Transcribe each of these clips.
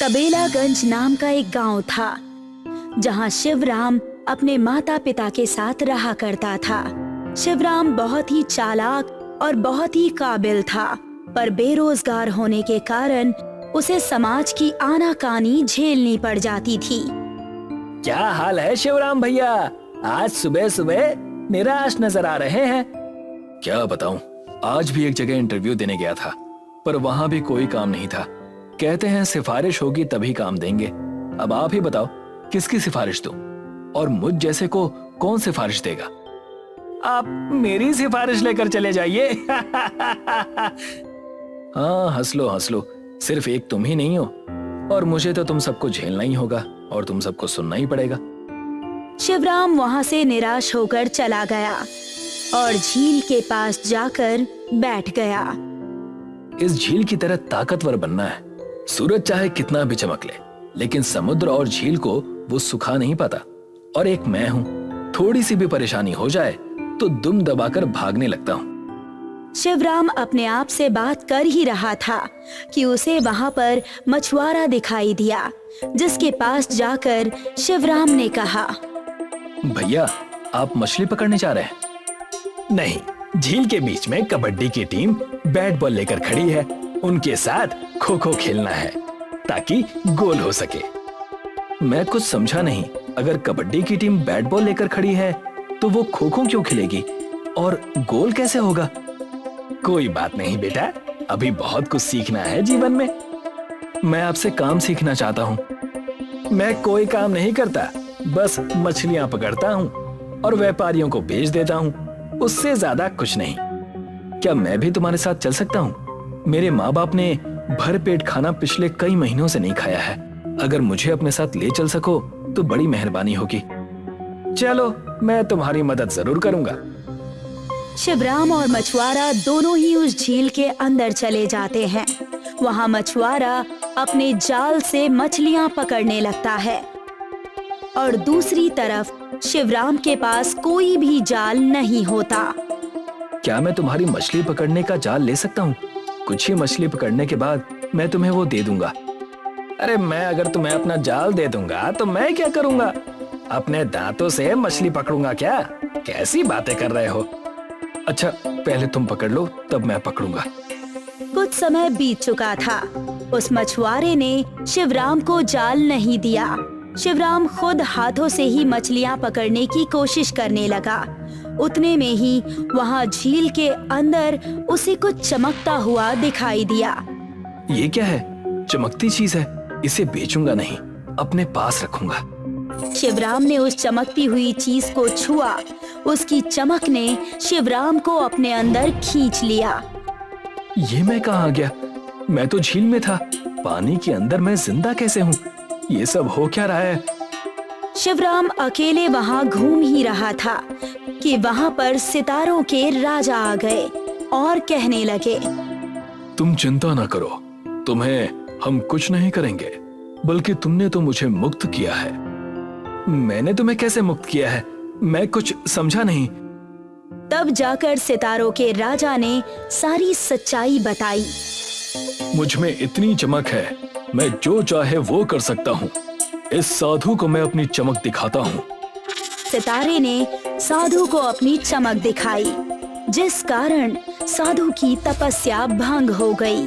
कबेलागंज नाम का एक गांव था जहां शिवराम अपने माता पिता के साथ रहा करता था। शिवराम बहुत ही चालाक और बहुत ही काबिल था, पर बेरोजगार होने के कारण उसे समाज की आनाकानी झेलनी पड़ जाती थी। क्या हाल है शिवराम भैया? आज सुबह सुबह निराश नजर आ रहे हैं। क्या बताऊं, आज भी एक जगह इंटरव्यू देने गया था, पर वहां भी कोई काम नहीं था। कहते हैं सिफारिश होगी तभी काम देंगे। अब आप ही बताओ किसकी सिफारिश दूं? और मुझ जैसे को कौन सिफारिश देगा? आप मेरी सिफारिश लेकर चले जाइए। हाँ, हंस लो, सिर्फ एक तुम ही नहीं हो, और मुझे तो तुम सबको झेलना ही होगा और तुम सबको सुनना ही पड़ेगा। शिवराम वहां से निराश होकर चला गया और झील के पास जाकर बैठ गया। इस झील की तरह ताकतवर बनना है। सूरज चाहे कितना भी चमक ले, लेकिन समुद्र और झील को वो सुखा नहीं पाता। और एक मैं हूँ, थोड़ी सी भी परेशानी हो जाए तो दुम दबाकर भागने लगता हूँ। शिवराम अपने आप से बात कर ही रहा था कि उसे वहां पर मछुआरा दिखाई दिया, जिसके पास जाकर शिवराम ने कहा, भैया आप मछली पकड़ने जा रहे हैं? नहीं, झील के बीच में कबड्डी की टीम बैट बॉल लेकर खड़ी है, उनके साथ खो खो खेलना है ताकि गोल हो सके। मैं कुछ समझा नहीं। अगर कबड्डी की टीम बैट बॉल लेकर खड़ी है तो वो खो खो क्यों खेलेगी और गोल कैसे होगा? कोई बात नहीं बेटा, अभी बहुत कुछ सीखना है जीवन में। मैं आपसे काम सीखना चाहता हूँ। मैं कोई काम नहीं करता, बस मछलियां पकड़ता हूँ और व्यापारियों को बेच देता हूँ, उससे ज्यादा कुछ नहीं। क्या मैं भी तुम्हारे साथ चल सकता हूँ? मेरे माँ बाप ने भर पेट खाना पिछले कई महीनों से नहीं खाया है। अगर मुझे अपने साथ ले चल सको तो बड़ी मेहरबानी होगी। चलो, मैं तुम्हारी मदद जरूर करूंगा। शिवराम और मछुआरा दोनों ही उस झील के अंदर चले जाते हैं। वहां मछुआरा अपने जाल से मछलियां पकड़ने लगता है और दूसरी तरफ शिवराम के पास कोई भी जाल नहीं होता। क्या मैं तुम्हारी मछली पकड़ने का जाल ले सकता हूँ? कुछ ही मछली पकड़ने के बाद मैं तुम्हें वो दे दूंगा। अरे मैं अगर तुम्हें अपना जाल दे दूंगा तो मैं क्या करूंगा? अपने दांतों से मछली पकड़ूंगा क्या? कैसी बातें कर रहे हो? अच्छा, पहले तुम पकड़ लो, तब मैं पकड़ूंगा। कुछ समय बीत चुका था। उस मछुआरे ने शिवराम को जाल नहीं दिया। शिवराम खुद हाथों से ही मछलियां पकड़ने की कोशिश करने लगा। उतने में ही वहां झील के अंदर उसे कुछ चमकता हुआ दिखाई दिया। ये क्या है? चमकती चीज है, इसे बेचूंगा नहीं, अपने पास रखूंगा। शिवराम ने उस चमकती हुई चीज को छुआ। उसकी चमक ने शिवराम को अपने अंदर खींच लिया। ये मैं कहाँ आ गया? मैं तो झील में था, पानी के अंदर मैं जिंदा कैसे हूँ? ये सब हो क्या रहा है? शिवराम अकेले वहां घूम ही रहा था कि वहां पर सितारों के राजा आ गए और कहने लगे, तुम चिंता ना करो, तुम्हें हम कुछ नहीं करेंगे, बल्कि तुमने तो मुझे मुक्त किया है। मैंने तुम्हें कैसे मुक्त किया है? मैं कुछ समझा नहीं। तब जाकर सितारों के राजा ने सारी सच्चाई बताई। मुझ में इतनी चमक है, मैं जो चाहे वो कर सकता हूँ। इस साधु को मैं अपनी चमक दिखाता हूँ। सितारे ने साधु को अपनी चमक दिखाई, जिस कारण साधु की तपस्या भंग हो गई।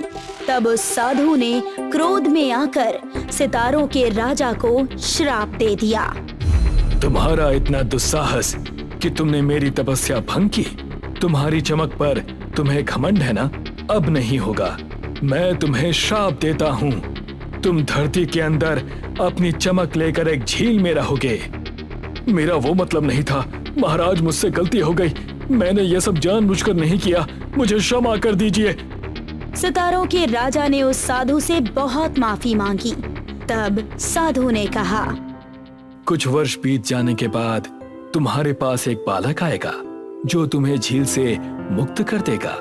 तब उस साधु ने क्रोध में आकर सितारों के राजा को श्राप दे दिया। तुम्हारा इतना दुस्साहस कि तुमने मेरी तपस्या भंग की। तुम्हारी चमक पर तुम्हें घमंड है ना? अब नहीं होगा। मैं तुम्हें श्राप देता हूँ। तुम धरती के अंदर अपनी चमक लेकर एक झील में रहोगे। मेरा वो मतलब नहीं था महाराज, मुझसे गलती हो गई। मैंने ये सब जानबूझकर नहीं किया, मुझे क्षमा कर दीजिए। सितारों के राजा ने उस साधु से बहुत माफी मांगी। तब साधु ने कहा, कुछ वर्ष बीत जाने के बाद तुम्हारे पास एक बालक आएगा जो तुम्हें झील से मुक्त कर देगा।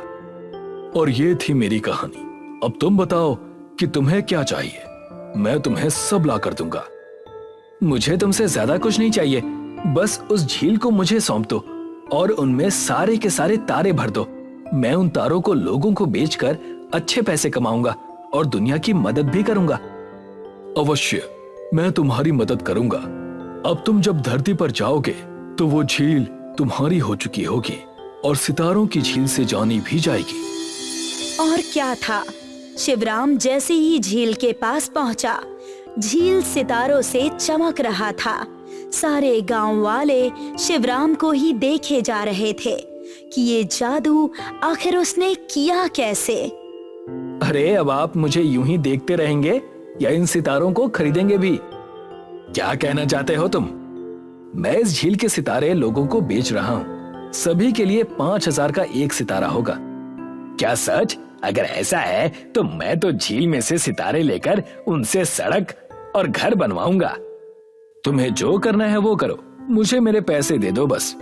और ये थी मेरी कहानी। अब तुम बताओ कि तुम्हें क्या चाहिए? मैं तुम्हें सब ला कर दूंगा। मुझे तुमसे ज्यादा कुछ नहीं चाहिए, बस उस झील को मुझे सौंप दो और उनमें सारे के सारे तारे भर दो। मैं उन तारों को लोगों को बेचकर अच्छे पैसे कमाऊंगा और दुनिया की मदद भी करूंगा। अवश्य, मैं तुम्हारी मदद करूंगा। अब तुम जब धरती पर जाओगे तो वो झील तुम्हारी हो चुकी होगी और सितारों की झील से जानी भी जाएगी। और क्या था, शिवराम जैसे ही झील के पास पहुंचा, झील सितारों से चमक रहा था। सारे गांव वाले शिवराम को ही देखे जा रहे थे कि ये जादू आखिर उसने किया कैसे। अरे अब आप मुझे यूं ही देखते रहेंगे या इन सितारों को खरीदेंगे भी? क्या कहना चाहते हो तुम? मैं इस झील के सितारे लोगों को बेच रहा हूँ। सभी के लिए 5000 का एक सितारा होगा। क्या सच? अगर ऐसा है तो मैं तो झील में से सितारे लेकर उनसे सड़क और घर बनवाऊंगा। तुम्हें जो करना है वो करो, मुझे मेरे पैसे दे दो बस।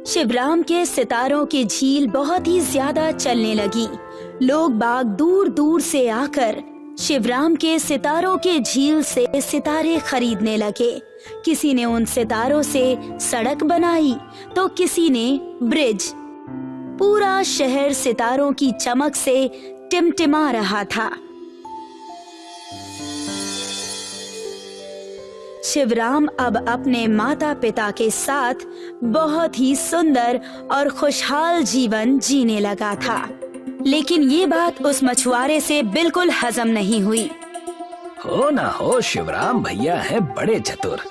शिवराम के सितारों की झील बहुत ही ज्यादा चलने लगी। लोग बाग दूर दूर से आकर शिवराम के सितारों के झील से सितारे खरीदने लगे। किसी ने उन सितारों से सड़क बनाई तो किसी ने ब्रिज। पूरा शहर सितारों की चमक से टिमटिमा रहा था। शिवराम अब अपने माता पिता के साथ बहुत ही सुंदर और खुशहाल जीवन जीने लगा था। लेकिन ये बात उस मछुआरे से बिल्कुल हजम नहीं हुई। हो ना हो, शिवराम भैया हैं बड़े चतुर।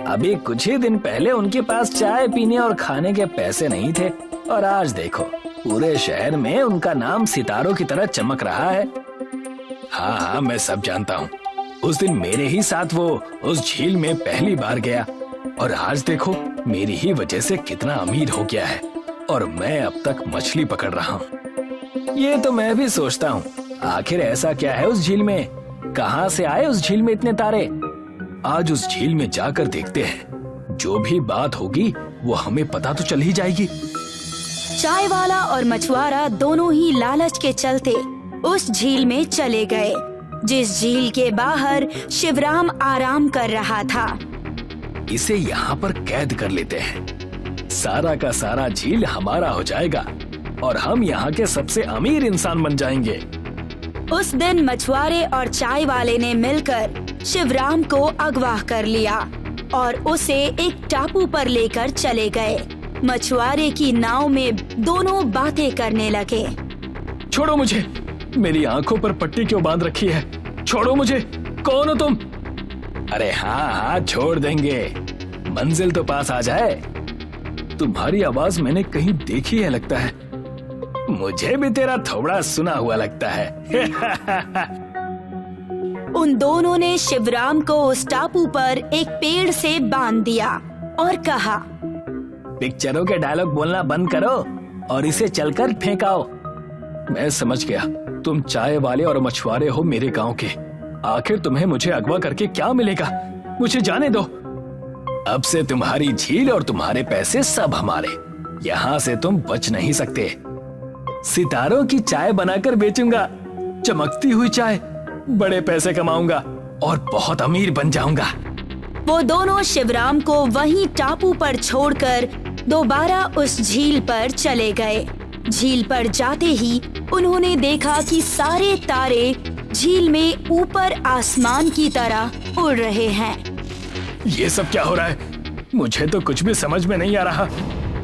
अभी कुछ ही दिन पहले उनके पास चाय पीने और खाने के पैसे नहीं थे और आज देखो पूरे शहर में उनका नाम सितारों की तरह चमक रहा है। हाँ हाँ, मैं सब जानता हूँ। उस दिन मेरे ही साथ वो उस झील में पहली बार गया और आज देखो मेरी ही वजह से कितना अमीर हो गया है और मैं अब तक मछली पकड़ रहा हूँ। ये तो मैं भी सोचता हूँ, आखिर ऐसा क्या है उस झील में? कहाँ से आए उस झील में इतने तारे? आज उस झील में जाकर देखते हैं। जो भी बात होगी वो हमें पता तो चल ही जाएगी। चाय वाला और मछुआरा दोनों ही लालच के चलते उस झील में चले गए, जिस झील के बाहर शिवराम आराम कर रहा था। इसे यहाँ पर कैद कर लेते हैं। सारा का सारा झील हमारा हो जाएगा और हम यहाँ के सबसे अमीर इंसान बन जाएंगे। उस दिन मछुआरे और चाय वाले ने मिलकर शिवराम को अगवा कर लिया और उसे एक टापू पर लेकर चले गए। मछुआरे की नाव में दोनों बातें करने लगे। छोड़ो मुझे, मेरी आंखों पर पट्टी क्यों बांध रखी है? छोड़ो मुझे, कौन हो तुम? अरे हाँ हाँ, छोड़ देंगे, मंजिल तो पास आ जाए। तुम्हारी आवाज मैंने कहीं देखी है लगता है। मुझे भी तेरा थोड़ा सुना हुआ लगता है। उन दोनों ने शिवराम को उस टापू पर एक पेड़ से बांध दिया और कहा, पिक्चरों के डायलॉग बोलना बंद करो और इसे चलकर फेंकाओ। मैं समझ गया, तुम चाय वाले और मछुआरे हो मेरे गांव के। आखिर तुम्हें मुझे अगवा करके क्या मिलेगा? मुझे जाने दो। अब से तुम्हारी झील और तुम्हारे पैसे सब हमारे। यहाँ से तुम बच नहीं सकते। सितारों की चाय बनाकर बेचूंगा, चमकती हुई चाय। बड़े पैसे कमाऊंगा और बहुत अमीर बन जाऊंगा। वो दोनों शिवराम को वहीं टापू पर छोड़कर दोबारा उस झील पर चले गए। झील पर जाते ही उन्होंने देखा कि सारे तारे झील में ऊपर आसमान की तरह उड़ रहे हैं। ये सब क्या हो रहा है? मुझे तो कुछ भी समझ में नहीं आ रहा।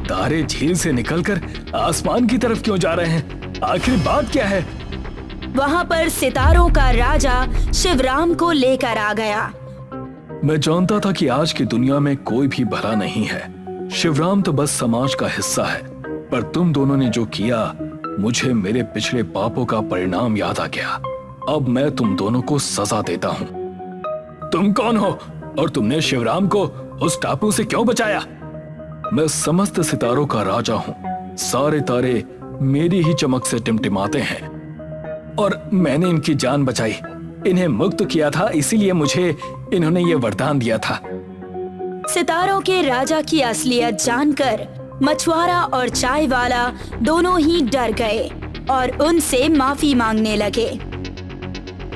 तारे झील से निकलकर आसमान की तरफ क्यों जा रहे हैं? आखिर बात क्या है? वहाँ पर सितारों का राजा शिवराम को लेकर आ गया। मैं जानता था कि आज की दुनिया में कोई भी भला नहीं है। शिवराम तो बस समाज का हिस्सा है, पर तुम दोनों ने जो किया, मुझे मेरे पिछले पापों का परिणाम याद आ गया। अब मैं तुम दोनों को सजा देता हूँ। तुम कौन हो और तुमने शिवराम को उस टापू से क्यों बचाया? मैं समस्त सितारों का राजा हूँ। सारे तारे मेरी ही चमक से टिमटिमाते हैं और मैंने इनकी जान बचाई, इन्हें मुक्त किया था, इसीलिए मुझे इन्होंने ये वरदान दिया था। सितारों के राजा की असलियत जानकर मछुआरा और चाय वाला दोनों ही डर गए और उनसे माफी मांगने लगे।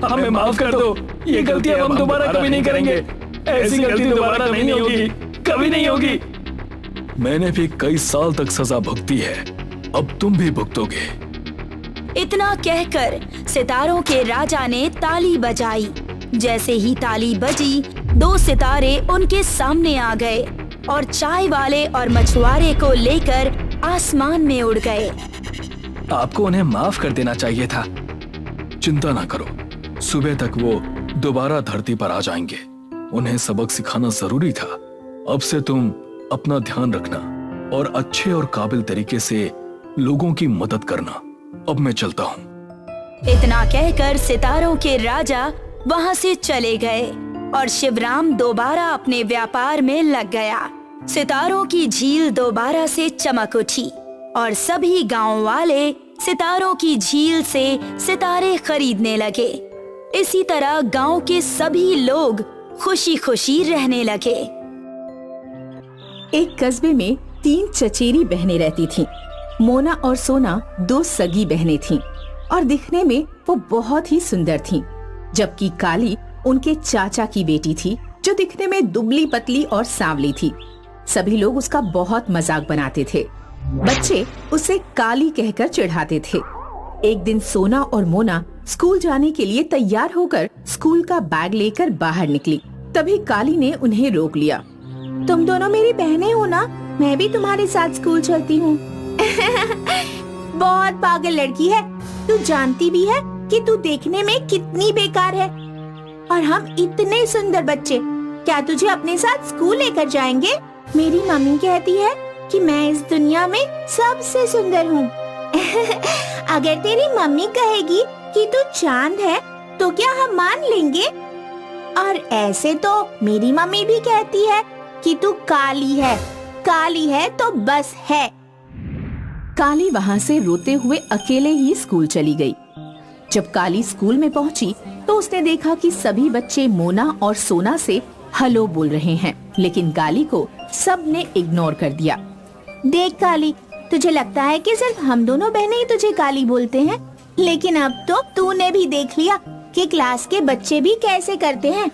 हमें माफ कर दो, ये गलती हम दोबारा कभी नहीं करेंगे। ऐसी गलती दोबारा नहीं होगी, कभी नहीं होगी। मैंने भी कई साल तक सजा भुगती है, अब तुम भी भुगतोगे। इतना कहकर सितारों के राजा ने ताली बजाई जैसे ही ताली बजी, 2 सितारे उनके सामने आ गए और चाय वाले और मछुआरे को लेकर आसमान में उड़ गए। आपको उन्हें माफ कर देना चाहिए था। चिंता ना करो, सुबह तक वो दोबारा धरती पर आ जाएंगे। उन्हें सबक सिखाना जरूरी था। अब से तुम अपना ध्यान रखना और अच्छे और काबिल तरीके से लोगों की मदद करना। अब मैं चलता हूँ। इतना कहकर सितारों के राजा वहाँ से चले गए और शिवराम दोबारा अपने व्यापार में लग गया। सितारों की झील दोबारा से चमक उठी और सभी गांव वाले सितारों की झील से सितारे खरीदने लगे। इसी तरह गांव के सभी लोग खुशी खुशी रहने लगे। एक कस्बे में 3 चचेरी बहनें रहती थीं। मोना और सोना 2 सगी बहनें थीं और दिखने में वो बहुत ही सुंदर थीं, जबकि काली उनके चाचा की बेटी थी, जो दिखने में दुबली पतली और सांवली थी। सभी लोग उसका बहुत मजाक बनाते थे। बच्चे उसे काली कहकर चिढ़ाते थे। एक दिन सोना और मोना स्कूल जाने के लिए तैयार होकर स्कूल का बैग लेकर बाहर निकली। तभी काली ने उन्हें रोक लिया। तुम दोनों मेरी बहनें हो ना? मैं भी तुम्हारे साथ स्कूल चलती हूँ। बहुत पागल लड़की है। तू जानती भी है कि तू देखने में कितनी बेकार है, और हम इतने सुंदर बच्चे, क्या तुझे अपने साथ स्कूल लेकर जाएंगे? मेरी मम्मी कहती है कि मैं इस दुनिया में सबसे सुंदर हूँ। अगर तेरी मम्मी कहेगी कि तू चांद है, तो क्या हम मान लेंगे? और ऐसे तो मेरी मम्मी भी कहती है कि तू काली है। काली है तो बस है। काली वहाँ से रोते हुए अकेले ही स्कूल चली गई। जब काली स्कूल में पहुँची तो उसने देखा कि सभी बच्चे मोना और सोना से हेलो बोल रहे हैं, लेकिन काली को सबने इग्नोर कर दिया। देख काली, तुझे लगता है कि सिर्फ हम दोनों बहनें ही तुझे काली बोलते हैं, लेकिन अब तो तूने भी देख लिया कि क्लास के बच्चे भी कैसे करते हैं।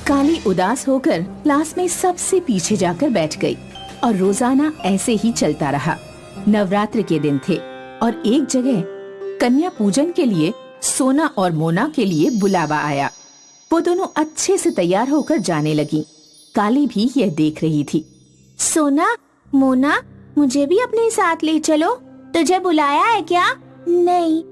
काली उदास होकर क्लास में सबसे पीछे जाकर बैठ गई और रोजाना ऐसे ही चलता रहा। नवरात्र के दिन थे और एक जगह कन्या पूजन के लिए सोना और मोना के लिए बुलावा आया। वो दोनों अच्छे से तैयार होकर जाने लगी। काली भी यह देख रही थी। सोना, मोना, मुझे भी अपने साथ ले चलो। तुझे बुलाया है क्या? नहीं।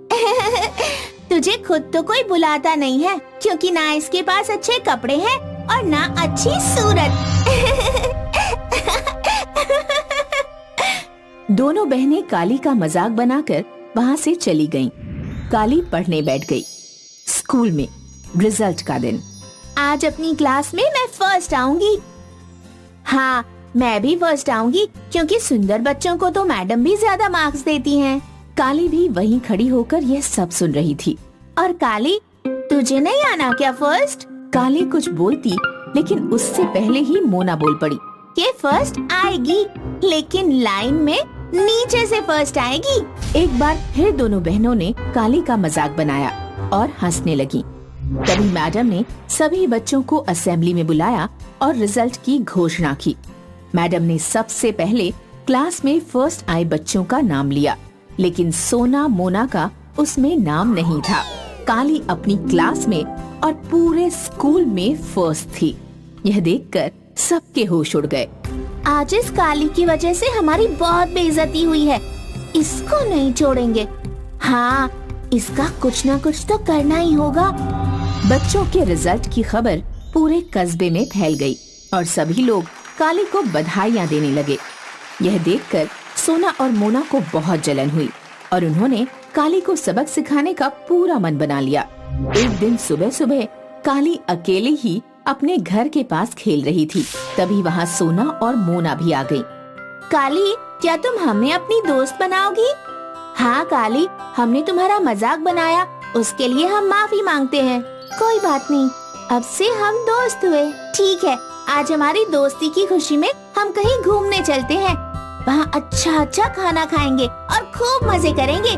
तुझे खुद तो कोई बुलाता नहीं है, क्योंकि ना इसके पास अच्छे कपड़े हैं और ना अच्छी सूरत। दोनों बहनें काली का मजाक बनाकर वहाँ से चली गईं। काली पढ़ने बैठ गई। स्कूल में रिजल्ट का दिन। आज अपनी क्लास में मैं फर्स्ट आऊंगी। हाँ, मैं भी फर्स्ट आऊंगी, क्योंकि सुंदर बच्चों को तो मैडम भी ज्यादा मार्क्स देती हैं। काली भी वहीं खड़ी होकर यह सब सुन रही थी। और काली, तुझे नहीं आना क्या फर्स्ट? काली कुछ बोलती, लेकिन उससे पहले ही मोना बोल पड़ी। ये फर्स्ट आएगी, लेकिन लाइन में नीचे से फर्स्ट आएगी। एक बार फिर दोनों बहनों ने काली का मजाक बनाया और हंसने लगी। तभी मैडम ने सभी बच्चों को असेंबली में बुलाया और रिजल्ट की घोषणा की। मैडम ने सबसे पहले क्लास में फर्स्ट आए बच्चों का नाम लिया, लेकिन सोना मोना का उसमें नाम नहीं था। काली अपनी क्लास में और पूरे स्कूल में फर्स्ट थी। यह देखकर सबके होश उड़ गए। आज इस काली की वजह से हमारी बहुत बेइज्जती हुई है। इसको नहीं छोड़ेंगे। हाँ, इसका कुछ ना कुछ तो करना ही होगा। बच्चों के रिजल्ट की खबर पूरे कस्बे में फैल गई और सभी लोग काली को बधाइयाँ देने लगे। यह देखकर सोना और मोना को बहुत जलन हुई और उन्होंने काली को सबक सिखाने का पूरा मन बना लिया। एक दिन सुबह सुबह काली अकेले ही अपने घर के पास खेल रही थी। तभी वहाँ सोना और मोना भी आ गई। काली, क्या तुम हमें अपनी दोस्त बनाओगी? हाँ काली, हमने तुम्हारा मजाक बनाया, उसके लिए हम माफी मांगते हैं। कोई बात नहीं, अब से हम दोस्त हुए। ठीक है, आज हमारी दोस्ती की खुशी में हम कहीं घूमने चलते हैं। वहाँ अच्छा अच्छा खाना खाएंगे और खूब मजे करेंगे।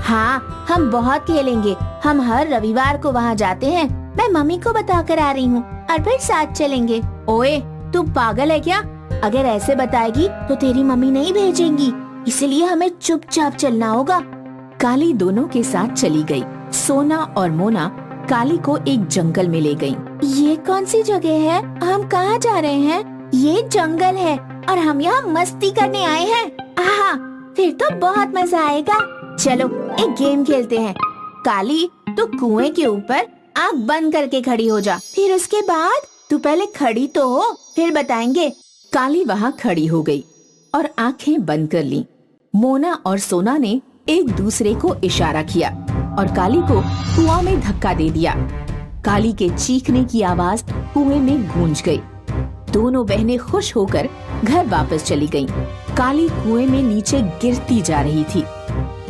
हाँ, हम बहुत खेलेंगे। हम हर रविवार को वहाँ जाते हैं। मैं मम्मी को बता कर आ रही हूँ और फिर साथ चलेंगे। ओए, तू पागल है क्या? अगर ऐसे बताएगी तो तेरी मम्मी नहीं भेजेंगी, इसलिए हमें चुपचाप चलना होगा। काली दोनों के साथ चली गई। सोना और मोना काली को एक जंगल में ले गईं। ये कौन सी जगह है? हम कहाँ जा रहे हैं? ये जंगल है और हम यहाँ मस्ती करने आए हैं। आहा, फिर तो बहुत मजा आएगा। चलो एक गेम खेलते हैं। काली, तू कुएं के ऊपर आँख बंद करके खड़ी हो जा। फिर उसके बाद तू पहले खड़ी तो हो, फिर बताएंगे। काली वहाँ खड़ी हो गई और आंखें बंद कर लीं। मोना और सोना ने एक दूसरे को इशारा किया और काली को कुआं में धक्का दे दिया। काली के चीखने की आवाज कुएं में गूंज गई। दोनों बहनें खुश होकर घर वापस चली गईं। काली कुएं में नीचे गिरती जा रही थी,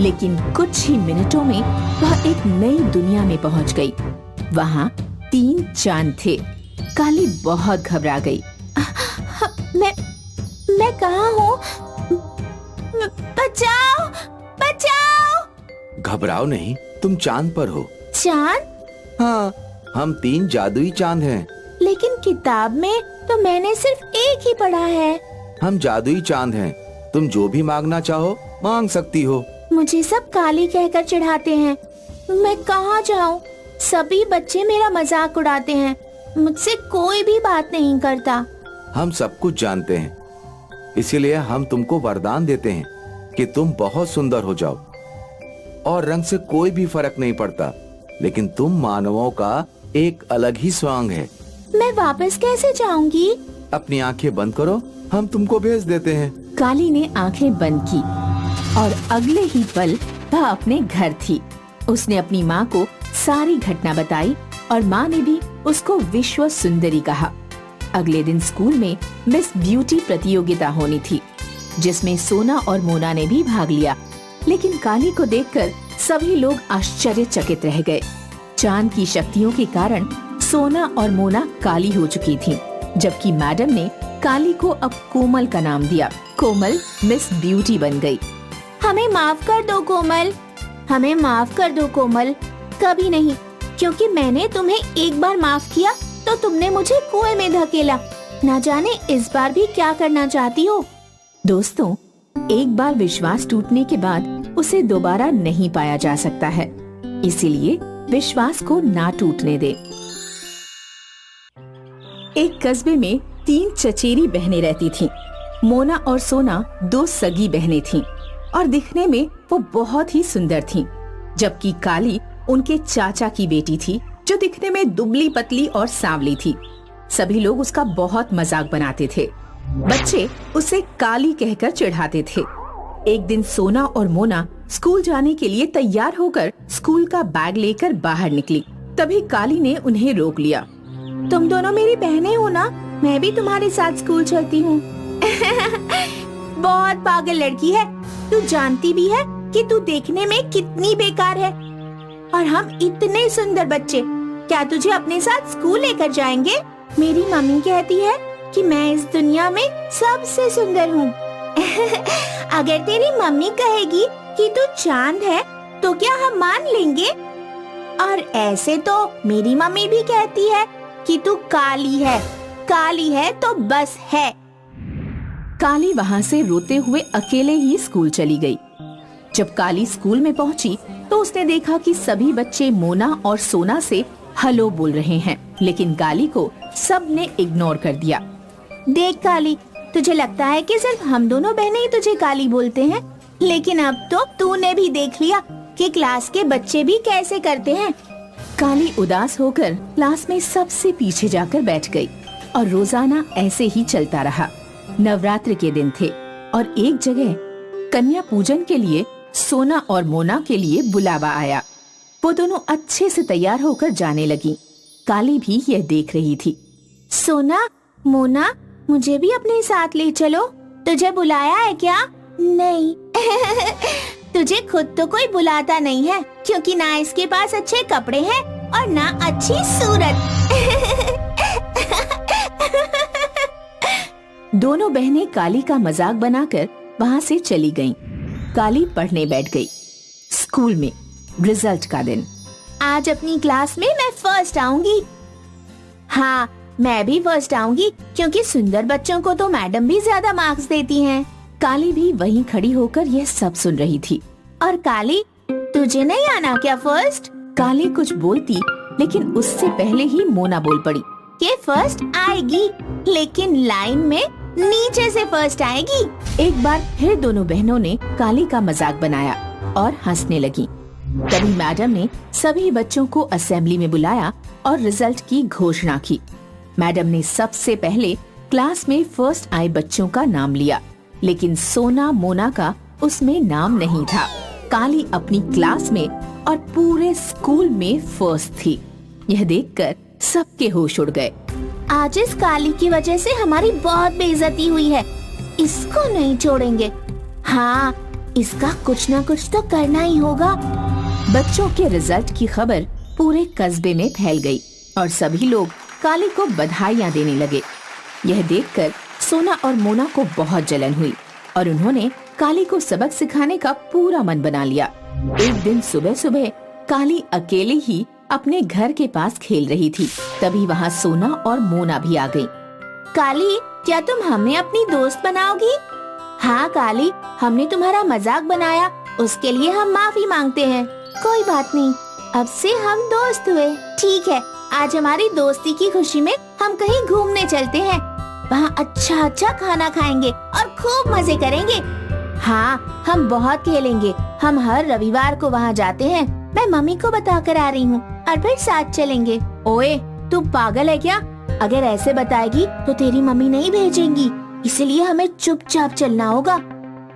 लेकिन कुछ ही मिनटों में वह एक नई दुनिया में पहुंच गई। वहाँ 3 चांद थे। काली बहुत घबरा गई। मैं कहाँ हूँ? बचाओ, बचाओ! घबराओ नहीं, तुम चांद पर हो। चांद? हाँ, हम 3 जादुई चांद हैं। लेकिन किताब में तो मैंने सिर्फ एक ही पढ़ा है। हम जादुई चांद हैं। तुम जो भी मांगना चाहो मांग सकती हो। मुझे सब काली कहकर चिढ़ाते हैं। मैं कहाँ जाऊँ? सभी बच्चे मेरा मजाक उड़ाते हैं। मुझसे कोई भी बात नहीं करता। हम सब कुछ जानते हैं, इसीलिए हम तुमको वरदान देते हैं कि तुम बहुत सुंदर हो जाओ। और रंग से कोई भी फर्क नहीं पड़ता, लेकिन तुम मानवों का एक अलग ही स्वांग है। मैं वापस कैसे जाऊंगी? अपनी आंखें बंद करो, हम तुमको भेज देते हैं। काली ने आंखें बंद की और अगले ही पल वह अपने घर थी। उसने अपनी माँ को सारी घटना बताई और माँ ने भी उसको विश्व सुंदरी कहा। अगले दिन स्कूल में मिस ब्यूटी प्रतियोगिता होनी थी, जिसमें सोना और मोना ने भी भाग लिया। लेकिन काली को देखकर सभी लोग आश्चर्यचकित रह गए। चांद की शक्तियों के कारण सोना और मोना काली हो चुकी थीं, जबकि मैडम ने काली को अब कोमल का नाम दिया। कोमल मिस ब्यूटी बन गई। हमें माफ कर दो कोमल, हमें माफ कर दो कोमल। कभी नहीं, क्योंकि मैंने तुम्हें एक बार माफ किया तो तुमने मुझे कुएं में धकेला। ना जाने इस बार भी क्या करना चाहती हो। दोस्तों, एक बार विश्वास टूटने के बाद उसे दोबारा नहीं पाया जा सकता है, इसीलिए विश्वास को ना टूटने दे। एक कस्बे में 3 चचेरी बहनें रहती थीं। मोना और सोना 2 सगी बहनें थीं और दिखने में वो बहुत ही सुंदर थीं, जबकि काली उनके चाचा की बेटी थी, जो दिखने में दुबली पतली और सांवली थी। सभी लोग उसका बहुत मजाक बनाते थे। बच्चे उसे काली कहकर चिढ़ाते थे। एक दिन सोना और मोना स्कूल जाने के लिए तैयार होकर स्कूल का बैग लेकर बाहर निकली। तभी काली ने उन्हें रोक लिया। तुम दोनों मेरी बहनें हो ना? मैं भी तुम्हारे साथ स्कूल चलती हूँ। बहुत पागल लड़की है। तू जानती भी है कि तू देखने में कितनी बेकार है, और हम इतने सुंदर बच्चे। क्या तुझे अपने साथ स्कूल लेकर जाएंगे? मेरी मम्मी कहती है कि मैं इस दुनिया में सबसे सुंदर हूँ। अगर तेरी मम्मी कहेगी कि तू चांद है तो क्या हम मान लेंगे? और ऐसे तो मेरी मम्मी भी कहती है कि तू काली है। काली है तो बस है। काली वहाँ से रोते हुए अकेले ही स्कूल चली गई। जब काली स्कूल में पहुँची तो उसने देखा कि सभी बच्चे मोना और सोना से हेलो बोल रहे हैं, लेकिन काली को सबने इग्नोर कर दिया। देख काली, तुझे लगता है कि सिर्फ हम दोनों बहनें ही तुझे काली बोलते हैं, लेकिन अब तो तूने भी देख लिया कि क्लास के बच्चे भी कैसे करते हैं। काली उदास होकर क्लास में सबसे पीछे जाकर बैठ गई और रोजाना ऐसे ही चलता रहा। नवरात्र के दिन थे और एक जगह कन्या पूजन के लिए सोना और मोना के लिए बुलावा आया। वो दोनों अच्छे से तैयार होकर जाने लगी। काली भी यह देख रही थी। सोना, मोना, मुझे भी अपने साथ ले चलो। तुझे बुलाया है क्या? नहीं। तुझे खुद तो कोई बुलाता नहीं है, क्योंकि ना इसके पास अच्छे कपड़े हैं और ना अच्छी सूरत। दोनों बहनें काली का मजाक बनाकर वहाँ से चली गईं। काली पढ़ने बैठ गई। स्कूल में रिजल्ट का दिन। आज अपनी क्लास में मैं फर्स्ट आऊंगी। हाँ, मैं भी फर्स्ट आऊंगी, क्योंकि सुंदर बच्चों को तो मैडम भी ज्यादा मार्क्स देती हैं। काली भी वहीं खड़ी होकर यह सब सुन रही थी। और काली, तुझे नहीं आना क्या फर्स्ट? काली कुछ बोलती लेकिन उससे पहले ही मोना बोल पड़ी। ये फर्स्ट आएगी, लेकिन लाइन में नीचे से फर्स्ट आएगी। एक बार फिर दोनों बहनों ने काली का मजाक बनाया और हंसने लगी। तभी मैडम ने सभी बच्चों को असेंबली में बुलाया और रिजल्ट की घोषणा की। मैडम ने सबसे पहले क्लास में फर्स्ट आए बच्चों का नाम लिया, लेकिन सोना मोना का उसमें नाम नहीं था। काली अपनी क्लास में और पूरे स्कूल में फर्स्ट थी। यह देखकर सबके होश उड़ गए। आज इस काली की वजह से हमारी बहुत बेइज्जती हुई है, इसको नहीं छोड़ेंगे। हाँ, इसका कुछ ना कुछ तो करना ही होगा। बच्चों के रिजल्ट की खबर पूरे कस्बे में फैल गई और सभी लोग काली को बधाइयाँ देने लगे। यह देखकर सोना और मोना को बहुत जलन हुई और उन्होंने काली को सबक सिखाने का पूरा मन बना लिया। एक दिन सुबह सुबह काली अकेले ही अपने घर के पास खेल रही थी। तभी वहाँ सोना और मोना भी आ गई। काली, क्या तुम हमें अपनी दोस्त बनाओगी? हाँ काली, हमने तुम्हारा मजाक बनाया, उसके लिए हम माफी मांगते हैं। कोई बात नहीं, अब से हम दोस्त हुए। ठीक है, आज हमारी दोस्ती की खुशी में हम कहीं घूमने चलते हैं। वहाँ अच्छा अच्छा खाना खाएंगे और खूब मजे करेंगे। हाँ, हम बहुत खेलेंगे। हम हर रविवार को वहाँ जाते हैं। मैं मम्मी को बता कर आ रही हूँ और फिर साथ चलेंगे। ओए, तू पागल है क्या? अगर ऐसे बताएगी तो तेरी मम्मी नहीं भेजेंगी, इसलिए हमें चुपचाप चलना होगा।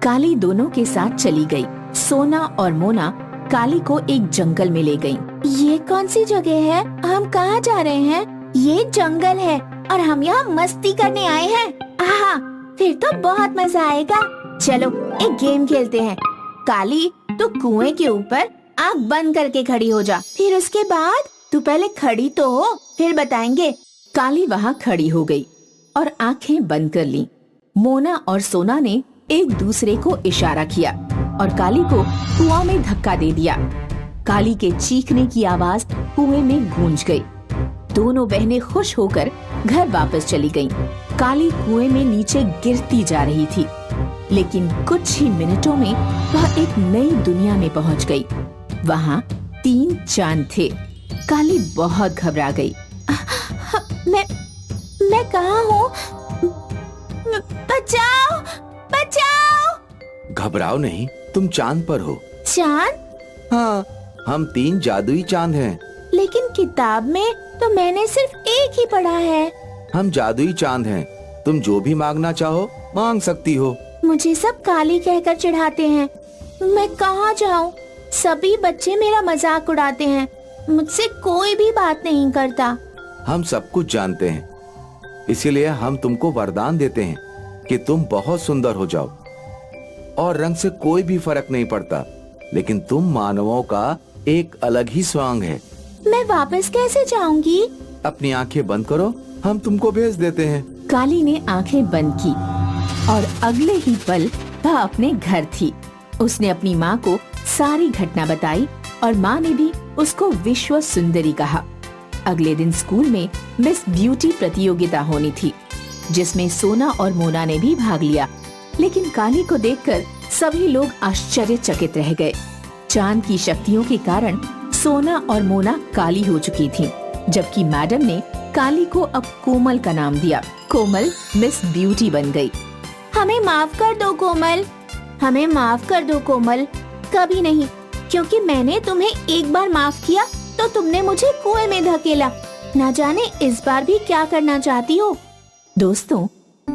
काली दोनों के साथ चली गई। सोना और मोना काली को एक जंगल में ले गईं। ये कौन सी जगह है? हम कहाँ जा रहे हैं? ये जंगल है और हम यहाँ मस्ती करने आए हैं। आहा, फिर तो बहुत मजा आएगा। चलो एक गेम खेलते हैं। काली, तू कुएं के ऊपर आँख बंद करके खड़ी हो जा। फिर उसके बाद तू पहले खड़ी तो हो, फिर बताएंगे। काली वहाँ खड़ी हो गई और आंखें बंद कर लीं। मोना और सोना ने एक दूसरे को इशारा किया और काली को कुआं में धक्का दे दिया। काली के चीखने की आवाज कुएं में गूंज गई। दोनों बहनें खुश होकर घर वापस चली गईं। काली कुएं में नीचे गिरती जा रही थी, लेकिन कुछ ही मिनटों में वह एक नई दुनिया में पहुंच गई। वहाँ 3 चांद थे। काली बहुत घबरा गई। मैं कहाँ हूँ? बचाओ, बचाओ! घबराओ नहीं, तुम चांद पर हो। चांद? हाँ, हम 3 जादुई चांद हैं। लेकिन किताब में तो मैंने सिर्फ एक ही पढ़ा है। हम जादुई चांद हैं। तुम जो भी मांगना चाहो मांग सकती हो। मुझे सब काली कहकर चिढ़ाते हैं। मैं कहाँ जाऊँ? सभी बच्चे मेरा मजाक उड़ाते हैं। मुझसे कोई भी बात नहीं करता। हम सब कुछ जानते हैं, इसीलिए हम तुमको वरदान देते हैं कि तुम बहुत सुंदर हो जाओ। और रंग से कोई भी फर्क नहीं पड़ता, लेकिन तुम मानवों का एक अलग ही स्वांग है। मैं वापस कैसे जाऊंगी? अपनी आंखें बंद करो, हम तुमको भेज देते हैं। काली ने आंखें बंद की और अगले ही पल वह अपने घर थी। उसने अपनी माँ को सारी घटना बताई और माँ ने भी उसको विश्व सुंदरी कहा। अगले दिन स्कूल में मिस ब्यूटी प्रतियोगिता होनी थी, जिसमें सोना और मोना ने भी भाग लिया। लेकिन काली को देखकर सभी लोग आश्चर्यचकित रह गए। चांद की शक्तियों के कारण सोना और मोना काली हो चुकी थीं, जबकि मैडम ने काली को अब कोमल का नाम दिया। कोमल मिस ब्यूटी बन गई। हमें माफ कर दो कोमल, हमें माफ कर दो कोमल। कभी नहीं, क्योंकि मैंने तुम्हें एक बार माफ किया तो तुमने मुझे कुएं में धकेला। ना जाने इस बार भी क्या करना चाहती हो। दोस्तों,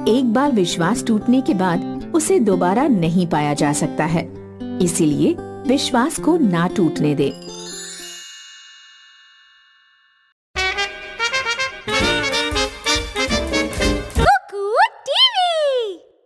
एक बार विश्वास टूटने के बाद उसे दोबारा नहीं पाया जा सकता है, इसीलिए विश्वास को ना टूटने दें।